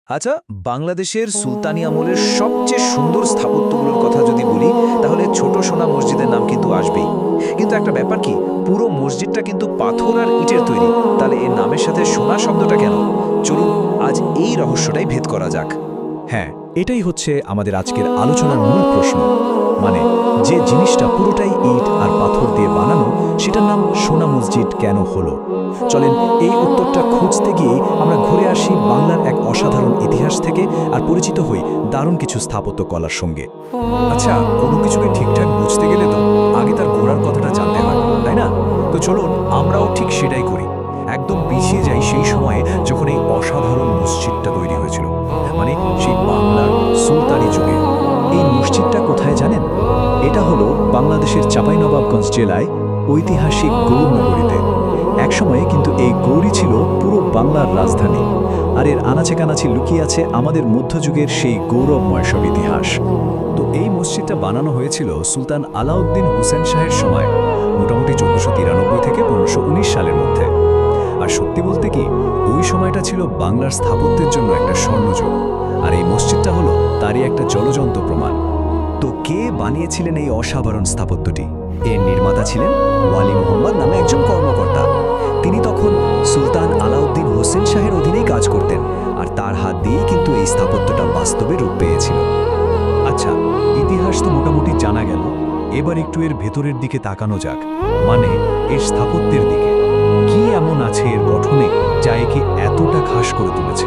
আচ্ছা, বাংলাদেশের সুলতানি আমলের সবচেয়ে সুন্দর স্থাপত্যগুলোর কথা যদি বলি, তাহলে ছোট সোনা মসজিদের নাম কিন্তু আসবেই। কিন্তু একটা ব্যাপার কি, পুরো মসজিদটা কিন্তু পাথর আর ইটের তৈরি। তাহলে এর নামের সাথে সোনা শব্দটা কেন? চলুন আজ এই রহস্যটাই ভেদ করা যাক। হ্যাঁ, এটাই হচ্ছে আমাদের আজকের আলোচনার মূল প্রশ্ন। মানে, যে জিনিসটা পুরোটাই ইট আর পাথর দিয়ে বানানো, সেটার নাম সোনা মসজিদ কেন হলো? চলেন এই উত্তরটা খুঁজতে গিয়ে আমরা ঘুরে আসি বাংলার এক অসাধারণ ইতিহাস থেকে আর পরিচিত হই দারুণ কিছু স্থাপত্য কলার সঙ্গে। আচ্ছা, কোনো কিছুকে ঠিকঠাক বুঝতে গেলে তো আগে তার গোড়ার কথাটা জানতে হয়, তাই না? তো চলুন আমরাও ঠিক সেটাই করি। একদম পিছিয়ে যাই সেই সময়ে যখন এই অসাধারণ মসজিদটা তৈরি হয়েছিল, মানে সেই বাংলার সুলতানি যুগে। এই মসজিদটা কোথায় জানেন? এটা হলো বাংলাদেশের চাঁপাইনবাবগঞ্জ জেলায় ঐতিহাসিক গৌরনগরীতে। একসময়ে কিন্তু এই গৌরী ছিল পুরো বাংলার রাজধানী, আর এর আনাচে কানাচে লুকিয়ে আছে আমাদের মধ্যযুগের সেই গৌরবময় সব ইতিহাস। তো এই মসজিদটা বানানো হয়েছিল সুলতান আলাউদ্দিন হোসেন শাহের সময়, মোটামুটি 1493 থেকে 1519 সালের মধ্যে। আর সত্যি বলতে কি, ওই সময়টা ছিল বাংলার স্থাপত্যের জন্য একটা স্বর্ণযুগ, আর এই মসজিদটা হলো তারই একটা জলজন্ত প্রমাণ। তো কে বানিয়েছিলেন এই অসাধারণ স্থাপত্যটি? এর নির্মাতা ছিলেন ওয়ালি মোহাম্মদ নামে একজন কর্মকর্তা। তিনি তখন সুলতান আলাউদ্দিন হোসেন শাহের অধীনেই কাজ করতেন, আর তার হাত দিয়েই কিন্তু এই স্থাপত্যটা বাস্তবে রূপ পেয়েছিল। আচ্ছা, ইতিহাস তো মোটামুটি জানা গেল, এবার একটু এর ভেতরের দিকে তাকানো যাক, মানে এর স্থাপত্যের দিকে। কি এমন আছে এর গঠনে যা একে এতটা খাস করে তুলেছে?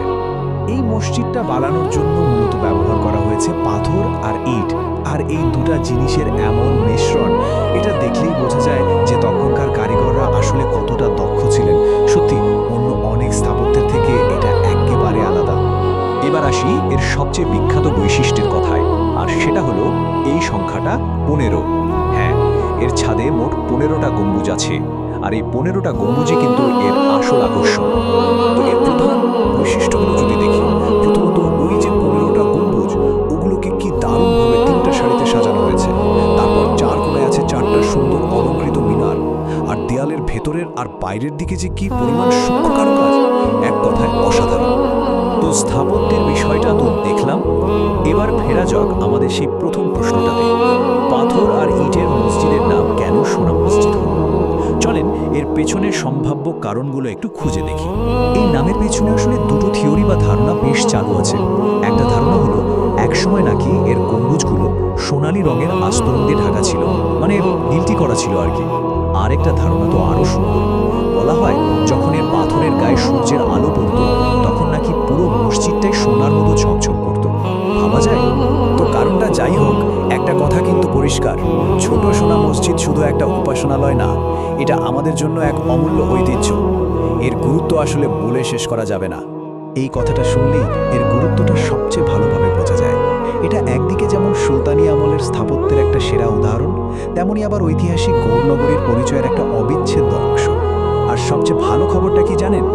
এই মসজিদটা বানানোর জন্য মূলত ব্যবহার করা হয়েছে পাথর আর ইট, আর এই দুটা জিনিসের এমন মিশ্রণ, এটা দেখলেই বোঝা যায় যে তখনকার কারিগররা আসলে কতটা দক্ষ ছিলেন। সত্যি অন্য অনেক স্থাপত্যের থেকে এটা একেবারে আলাদা। এবার আসি এর সবচেয়ে বিখ্যাত বৈশিষ্ট্যের কথায়, আর সেটা হলো এই সংখ্যাটা 15। হ্যাঁ, এর ছাদে মোট 15টা গম্বুজ আছে, আর এই 15টা গম্বুজই কিন্তু এর আসল আকর্ষণ। তো এর প্রধান বৈশিষ্ট্যগুলো যদি দেখি, প্রথমত ওই যে 15টা গম্বুজ, ওগুলোকে কি দারুণভাবে 3টে সারিতে সাজানো হয়েছে। তারপর চার কোণায় আছে 4টা সুন্দর অলংকৃত মিনার, আর দেয়ালের ভেতরের আর বাইরের দিকে যে কি পরিমাণ সূক্ষ্ম কারুকাজ, এক কথায় অসাধারণ। তো স্থাপত্যের বিষয়টা তো দেখলাম, এবার ফেরা যাক আমাদের সেই প্রথম প্রশ্নটাতে, পাথর আর ইটের মসজিদের নাম কেন সোনা মসজিদ হলো? চলেন এর পেছনের সম্ভাব্য কারণগুলো একটু খুঁজে দেখি। এই নামের পেছনে আসলে দুটো থিওরি বা ধারণা বেশ চালু আছে। একটা ধারণা হলো একসময় নাকি এর গম্বুজগুলো সোনালী রঙের আস্তরণ দিয়ে ঢাকা ছিল, মানে গিল্টি করা ছিল আর কি। আরেকটা ধারণা তো আরও সুন্দর। বলা হয় যখন এর পাথরের গায়ে সূর্যের আলো পড়ত, তখন নাকি পুরো মসজিদটাই সোনার মতো ঝকঝক করত। ভাবা যায়? তো কারণটা যাই হোক, একটা কথা কিন্তু পরিষ্কার, ছোট সোনা মসজিদ শুধু একটা উপাসনালয় না, এটা আমাদের জন্য এক অমূল্য ঐতিহ্য। এর গুরুত্ব আসলে বলে শেষ করা যাবে না। এই কথাটা শুনলেই এর গুরুত্বটা সবচেয়ে ভালোভাবে বোঝা যায়। এটা একদিকে যেমন সুলতানি আমলের স্থাপত্যের একটা সেরা উদাহরণ, তেমনি আবার ঐতিহাসিক গৌরনগরীর পরিচয়ের একটা অবিচ্ছেদ্য অংশ। আর সবচেয়ে ভালো খবরটা কি জানেন?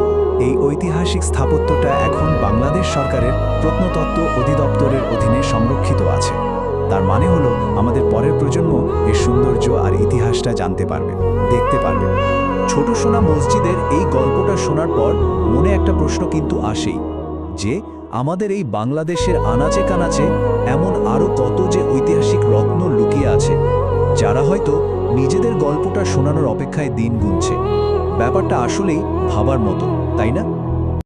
এই ঐতিহাসিক স্থাপত্যটা এখন বাংলাদেশ সরকারের প্রত্নতত্ত্ব অধিদপ্তরের অধীনে সংরক্ষিত আছে। তার মানে হলো আমাদের পরের প্রজন্ম এর সৌন্দর্য আর ইতিহাসটা জানতে পারবে, দেখতে পারবে। ছোট সোনা মসজিদের এই গল্পটা শোনার পর মনে একটা প্রশ্ন কিন্তু আসেই, যে আমাদের এই বাংলাদেশের আনাচে কানাচে এমন আরও কত যে ঐতিহাসিক রত্ন লুকিয়ে আছে, যারা হয়তো নিজেদের গল্পটা শোনানোর অপেক্ষায় দিন গুনছে। ব্যাপারটা আসলেই ভাবার মতো, তাই না?